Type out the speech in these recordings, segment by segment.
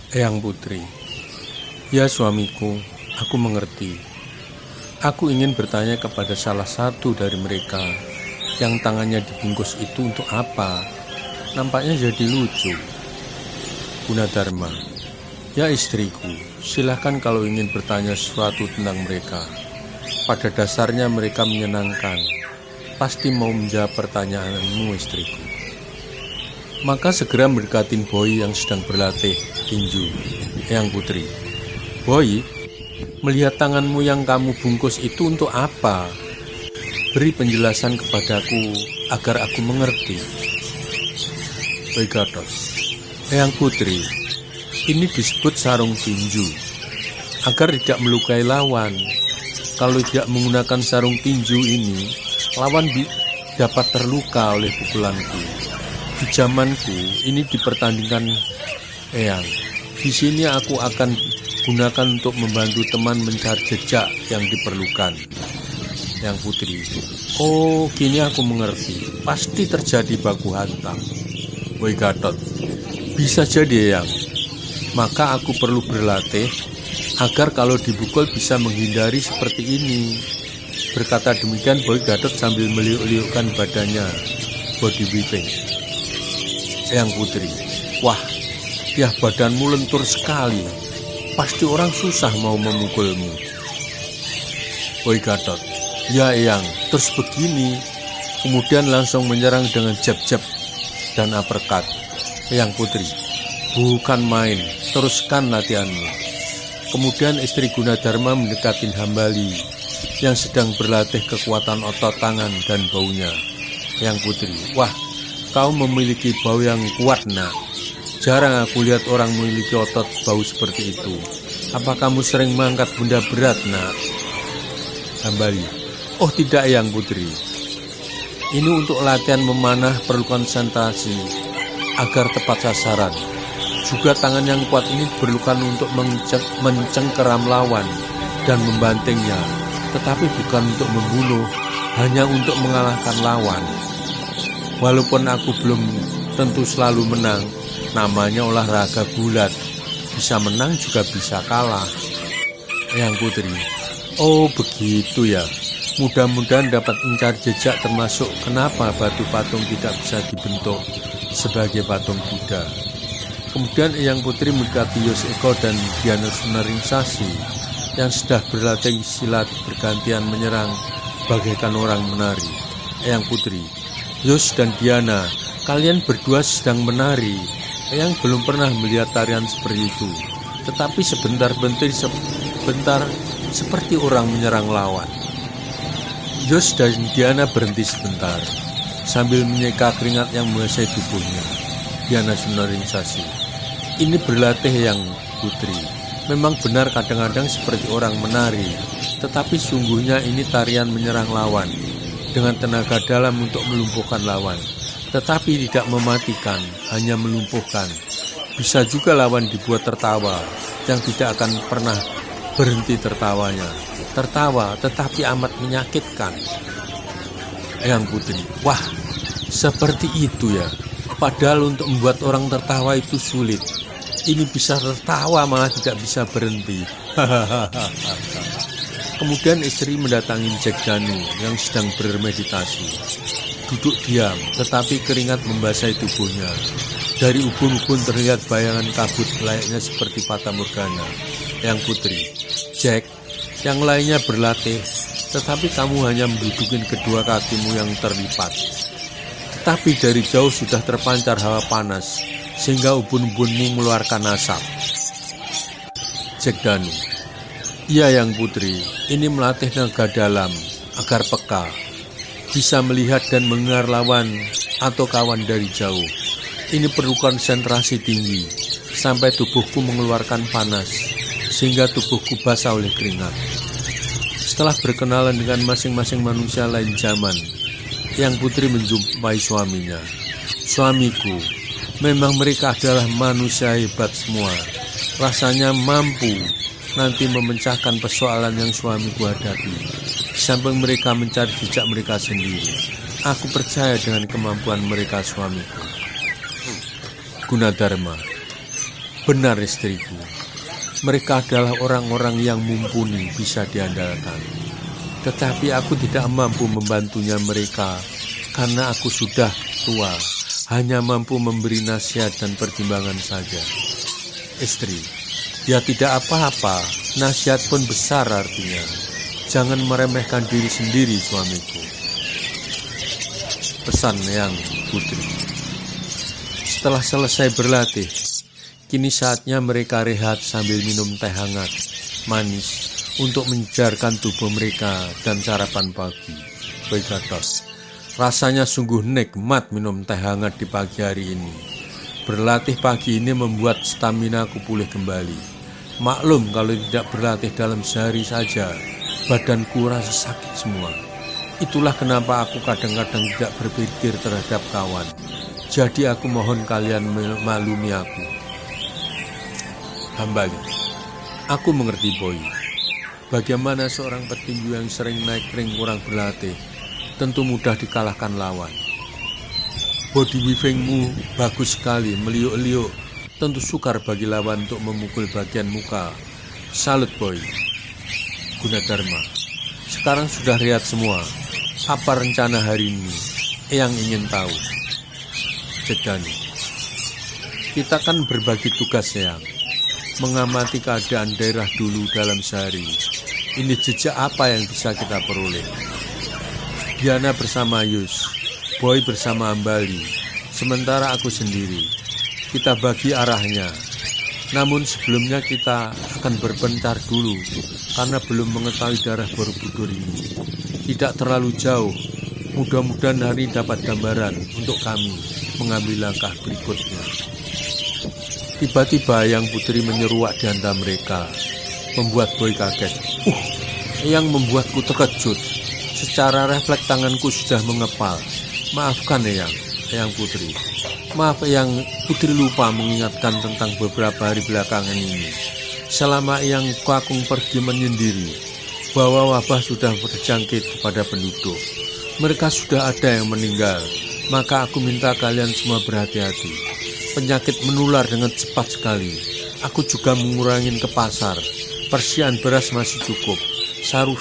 Eyang Putri, ya suamiku, aku mengerti. Aku ingin bertanya kepada salah satu dari mereka yang tangannya dibungkus itu untuk apa? Nampaknya jadi lucu. Gunadarma, ya istriku, silahkan kalau ingin bertanya sesuatu tentang mereka. Pada dasarnya mereka menyenangkan. Pasti mau menjawab pertanyaanmu, istriku. Maka segera mendekatin Boy yang sedang berlatih tinju. Eyang Putri, Boy, melihat tanganmu yang kamu bungkus itu untuk apa? Beri penjelasan kepadaku agar aku mengerti. Boy Gatot, Eyang Putri, ini disebut sarung tinju, agar tidak melukai lawan. Kalau tidak menggunakan sarung tinju ini, lawan dapat terluka oleh pukulanku. Di zamanku ini dipertandingkan, Eyang. Di sini aku akan gunakan untuk membantu teman mencari jejak yang diperlukan. Eyang Putri, oh kini aku mengerti. Pasti terjadi baku hantam. Boy Gatot, bisa jadi, Eyang. Maka aku perlu berlatih agar kalau dibukul bisa menghindari seperti ini. Berkata demikian, Boy Gatot sambil meliuk-liukkan badannya, body whipping. Eyang Putri, wah, ya badanmu lentur sekali. Pasti orang susah mau memukulmu. Boy Gatot, ya Eyang, terus begini. Kemudian langsung menyerang dengan jab-jab dan uppercut. Eyang Putri, bukan main, teruskan latihanmu. Kemudian istri Gunadarma mendekatin Hambali yang sedang berlatih kekuatan otot tangan dan baunya. Eyang Putri, wah, kau memiliki bau yang kuat, nak. Jarang aku lihat orang memiliki otot bau seperti itu. Apa kamu sering mengangkat benda berat, nak? Hambali, oh tidak, Eyang Putri. Ini untuk latihan memanah perlu konsentrasi agar tepat sasaran. Juga tangan yang kuat ini diperlukan untuk mencengkeram lawan dan membantingnya, tetapi bukan untuk membunuh, hanya untuk mengalahkan lawan. Walaupun aku belum tentu selalu menang, namanya olahraga gulat. Bisa menang juga bisa kalah. Eyang Putri, oh begitu ya. Mudah-mudahan dapat mencari jejak termasuk kenapa batu patung tidak bisa dibentuk sebagai patung Buddha. Kemudian Eyang Putri mendekati Yos Eko dan Diana Sunaringsasi yang sudah berlatih silat bergantian menyerang bagaikan orang menari. Eyang Putri, Yos dan Diana, kalian berdua sedang menari. Eyang belum pernah melihat tarian seperti itu. Tetapi sebentar seperti orang menyerang lawan. Yos dan Diana berhenti sebentar sambil menyeka keringat yang mengasai tubuhnya. Diana Sunaringsasi, ini berlatih Eyang Putri. Memang benar kadang-kadang seperti orang menari, tetapi sungguhnya ini tarian menyerang lawan dengan tenaga dalam untuk melumpuhkan lawan, tetapi tidak mematikan, hanya melumpuhkan. Bisa juga lawan dibuat tertawa, yang tidak akan pernah berhenti tertawanya. Tertawa, tetapi amat menyakitkan. Eyang Putri, wah, seperti itu ya. Padahal untuk membuat orang tertawa itu sulit. Ini bisa tertawa malah tidak bisa berhenti. Kemudian istri mendatangi Jack Danu yang sedang bermeditasi. Duduk diam, tetapi keringat membasahi tubuhnya. Dari ubun-ubun terlihat bayangan kabut layaknya seperti fata morgana. Eyang Putri, Jack, yang lainnya berlatih, tetapi kamu hanya mendudukin kedua kakimu yang terlipat. Tetapi dari jauh sudah terpancar hawa panas, sehingga ubun-ubunmu mengeluarkan asap. Jack Danu, iya Eyang Putri, ini melatih tenaga dalam agar peka, bisa melihat dan mendengar lawan atau kawan dari jauh. Ini perlu konsentrasi tinggi, sampai tubuhku mengeluarkan panas, sehingga tubuhku basah oleh keringat. Setelah berkenalan dengan masing-masing manusia lain zaman, Eyang Putri menjumpai suaminya. Suamiku, memang mereka adalah manusia hebat semua. Rasanya mampu nanti memecahkan persoalan yang suamiku hadapi. Di samping mereka mencari jejak mereka sendiri. Aku percaya dengan kemampuan mereka, suamiku. Gunadarma, Benar istriku, mereka adalah orang-orang yang mumpuni, bisa diandalkan. Tetapi aku tidak mampu membantunya mereka karena aku sudah tua, hanya mampu memberi nasihat dan pertimbangan saja. Istri, ya tidak apa-apa, nasihat pun besar artinya. Jangan meremehkan diri sendiri, suamiku. Pesan Yang Putri. Setelah selesai berlatih, kini saatnya mereka rehat sambil minum teh hangat, manis, untuk menyegarkan tubuh mereka dan sarapan pagi. Begatot, rasanya sungguh nikmat minum teh hangat di pagi hari ini. Berlatih pagi ini membuat stamina ku pulih kembali. Maklum kalau tidak berlatih dalam sehari saja, badanku rasa sakit semua. Itulah kenapa aku kadang-kadang tidak berpikir terhadap kawan. Jadi aku mohon kalian memaklumi aku. Hambali, aku mengerti Boy. Bagaimana seorang petinju yang sering naik ring kurang berlatih, tentu mudah dikalahkan lawan. Body weavingmu bagus sekali, meliuk-liuk, tentu sukar bagi lawan untuk memukul bagian muka. Salut Boy. Gunadarma, sekarang sudah rehat semua. Apa rencana hari ini? Yang ingin tahu. Jedani, kita kan berbagi tugas Yang. Mengamati keadaan daerah dulu dalam sehari. Ini jejak apa yang bisa kita peroleh? Diana bersama Yus, Boy bersama Ambali, sementara aku sendiri. Kita bagi arahnya. Namun sebelumnya kita akan berpencar dulu, karena belum mengetahui daerah Borobudur ini. Tidak terlalu jauh, mudah-mudahan hari dapat gambaran untuk kami mengambil langkah berikutnya. Tiba-tiba Yang Putri menyeruak di antara mereka, membuat Boy kaget. Yang membuatku terkejut. Secara refleks tanganku sudah mengepal. Maafkan Yang Putri. Maaf Yang Putri lupa mengingatkan tentang beberapa hari belakangan ini. Selama Yang Kakung pergi menyendiri, bahwa wabah sudah berjangkit kepada penduduk. Mereka sudah ada yang meninggal. Maka aku minta kalian semua berhati-hati. Penyakit menular dengan cepat sekali. Aku juga mengurangi ke pasar. Persediaan beras masih cukup.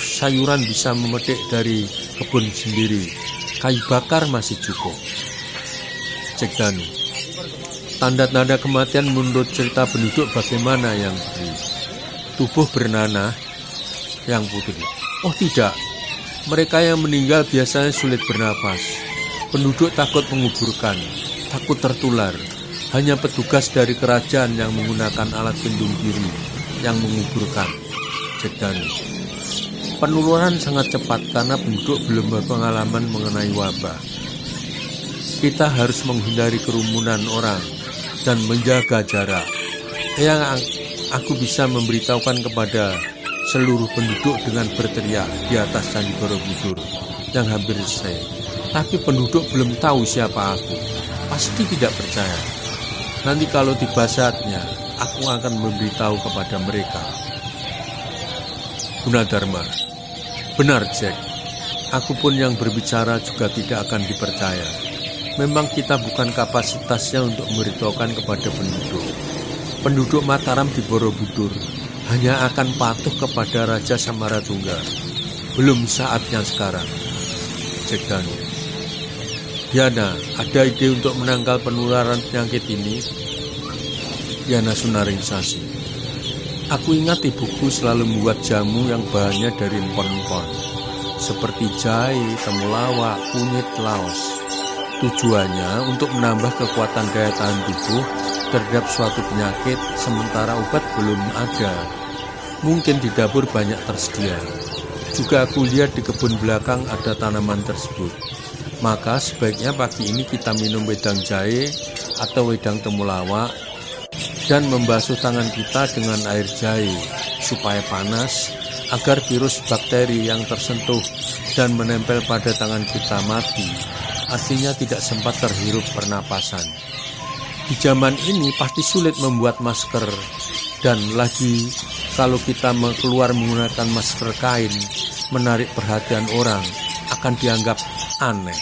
Sayuran bisa memetik dari kebun sendiri. Kayu bakar masih cukup. Cek Danu. Tanda-tanda kematian menurut cerita penduduk bagaimana Yang Putri? Tubuh bernanah. Yang Putri. Oh tidak. Mereka yang meninggal biasanya sulit bernapas. Penduduk takut menguburkan. Takut tertular. Hanya petugas dari kerajaan yang menggunakan alat pelindung diri yang menguburkan. Jedani. Penularan sangat cepat karena penduduk belum berpengalaman mengenai wabah. Kita harus menghindari kerumunan orang dan menjaga jarak. Yang aku bisa memberitahukan kepada seluruh penduduk dengan berteriak di atas Candi Borobudur yang hampir selesai. Tapi penduduk belum tahu siapa aku. Pasti tidak percaya. Nanti kalau tiba saatnya, aku akan memberitahu kepada mereka. Gunadarma. Benar Jack. Aku pun yang berbicara juga tidak akan dipercaya. Memang kita bukan kapasitasnya untuk memberitahukan kepada penduduk. Penduduk Mataram di Borobudur hanya akan patuh kepada Raja Samaratungga. Belum saatnya sekarang. Jack Danu. Diana, ada ide untuk menangkal penularan penyakit ini? Diana Sunaringsi. Aku ingat ibuku selalu membuat jamu yang bahannya dari empon-empon, seperti jahe, temulawak, kunyit, laos. Tujuannya untuk menambah kekuatan daya tahan tubuh terhadap suatu penyakit, sementara obat belum ada. Mungkin di dapur banyak tersedia. Juga aku lihat di kebun belakang ada tanaman tersebut. Maka sebaiknya pagi ini kita minum wedang jahe atau wedang temulawak dan membasuh tangan kita dengan air jahe supaya panas agar virus bakteri yang tersentuh dan menempel pada tangan kita mati, artinya tidak sempat terhirup pernapasan. Di zaman ini pasti sulit membuat masker, dan lagi kalau kita keluar menggunakan masker kain menarik perhatian orang akan dianggap aneh.